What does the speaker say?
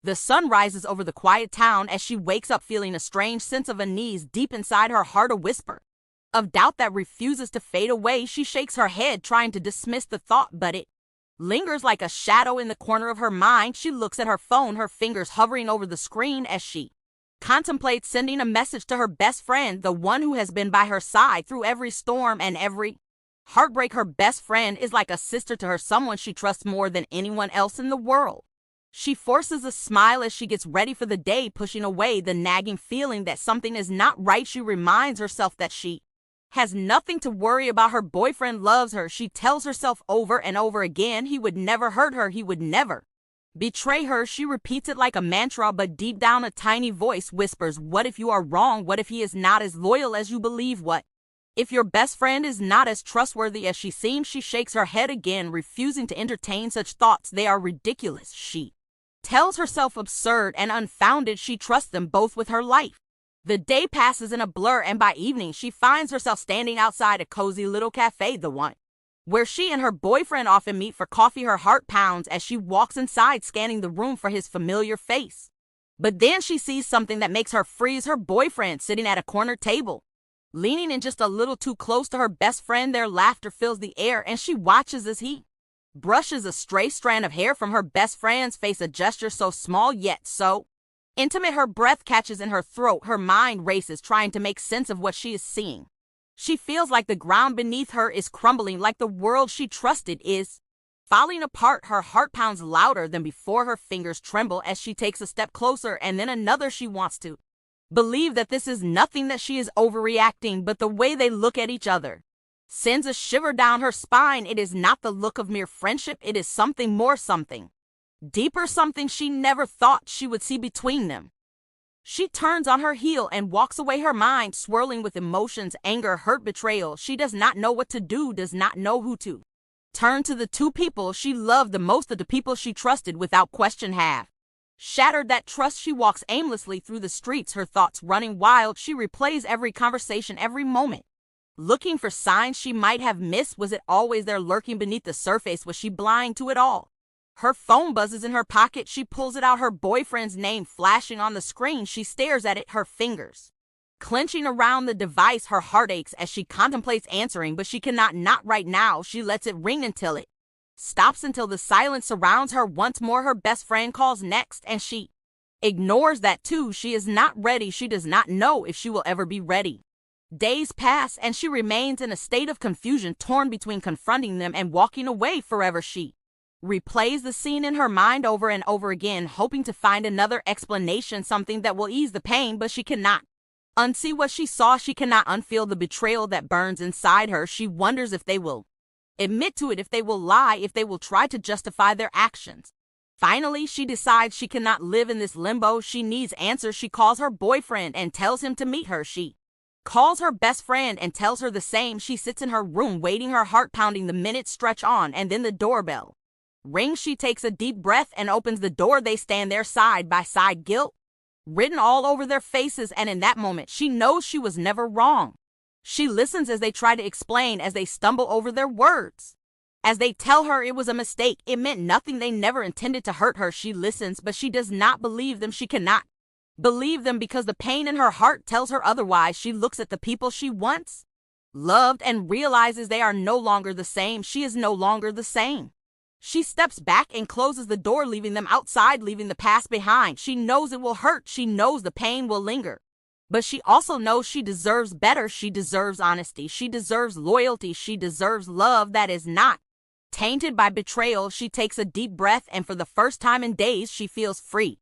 The sun rises over the quiet town as she wakes up feeling a strange sense of unease deep inside her heart, a whisper of doubt that refuses to fade away. She shakes her head, trying to dismiss the thought, but it lingers like a shadow in the corner of her mind. She looks at her phone, her fingers hovering over the screen as she contemplates sending a message to her best friend, the one who has been by her side through every storm and every heartbreak. Her best friend is like a sister to her, someone she trusts more than anyone else in the world. She forces a smile as she gets ready for the day, pushing away the nagging feeling that something is not right. She reminds herself that she has nothing to worry about. Her boyfriend loves her. She tells herself over and over again he would never hurt her, he would never betray her. She repeats it like a mantra, but deep down a tiny voice whispers, what if you are wrong? What if he is not as loyal as you believe? What if your best friend is not as trustworthy as she seems? She shakes her head again, refusing to entertain such thoughts. They are ridiculous, she tells herself, absurd and unfounded. She trusts them both with her life. The day passes in a blur, and by evening she finds herself standing outside a cozy little cafe, the one where she and her boyfriend often meet for coffee. Her heart pounds as she walks inside, scanning the room for his familiar face. But then she sees something that makes her freeze. Her boyfriend sitting at a corner table, leaning in just a little too close to her best friend. Their laughter fills the air, and she watches as he brushes a stray strand of hair from her best friend's face, a gesture so small yet so intimate. Her breath catches in her throat. Her mind races, trying to make sense of what she is seeing. She feels like the ground beneath her is crumbling, like the world she trusted is falling apart. Her heart pounds louder than before. Her fingers tremble as she takes a step closer and then another. She wants to believe that this is nothing, that she is overreacting, but the way they look at each other sends a shiver down her spine. It is not the look of mere friendship. It is something more, something deeper, something she never thought she would see between them. She turns on her heel and walks away, her mind swirling with emotions, anger, hurt, betrayal. She does not know what to do, does not know who to turn to. The two people she loved the most, of the people she trusted without question, have shattered that trust. She walks aimlessly through the streets, her thoughts running wild. She replays every conversation, every moment, looking for signs she might have missed. Was it always there, lurking beneath the surface? Was she blind to it all? Her phone buzzes in her pocket. She pulls it out, her boyfriend's name flashing on the screen. She stares at it, her fingers clenching around the device. Her heart aches as she contemplates answering, but she cannot. Not right now. She lets it ring until it stops, until the silence surrounds her once more. Her best friend calls next, and she ignores that too. She is not ready. She does not know if she will ever be ready. Days pass, and she remains in a state of confusion, torn between confronting them and walking away forever. She replays the scene in her mind over and over again, hoping to find another explanation, something that will ease the pain, but she cannot unsee what she saw. She cannot unfeel the betrayal that burns inside her. She wonders if they will admit to it, if they will lie, if they will try to justify their actions. Finally, she decides she cannot live in this limbo. She needs answers. She calls her boyfriend and tells him to meet her. She calls her best friend and tells her the same. She sits in her room waiting, her heart pounding. The minutes stretch on, and then the doorbell rings. She takes a deep breath and opens the door. They stand there side by side, guilt written all over their faces, and in that moment she knows she was never wrong. She listens as they try to explain, as they stumble over their words, as they tell her it was a mistake, it meant nothing, they never intended to hurt her. She listens, but she does not believe them. She cannot believe them because the pain in her heart tells her otherwise. She looks at the people she once loved and realizes they are no longer the same. She is no longer the same. She steps back and closes the door, leaving them outside, leaving the past behind. She knows it will hurt. She knows the pain will linger. But she also knows she deserves better. She deserves honesty. She deserves loyalty. She deserves love that is not tainted by betrayal. She takes a deep breath, and for the first time in days, she feels free.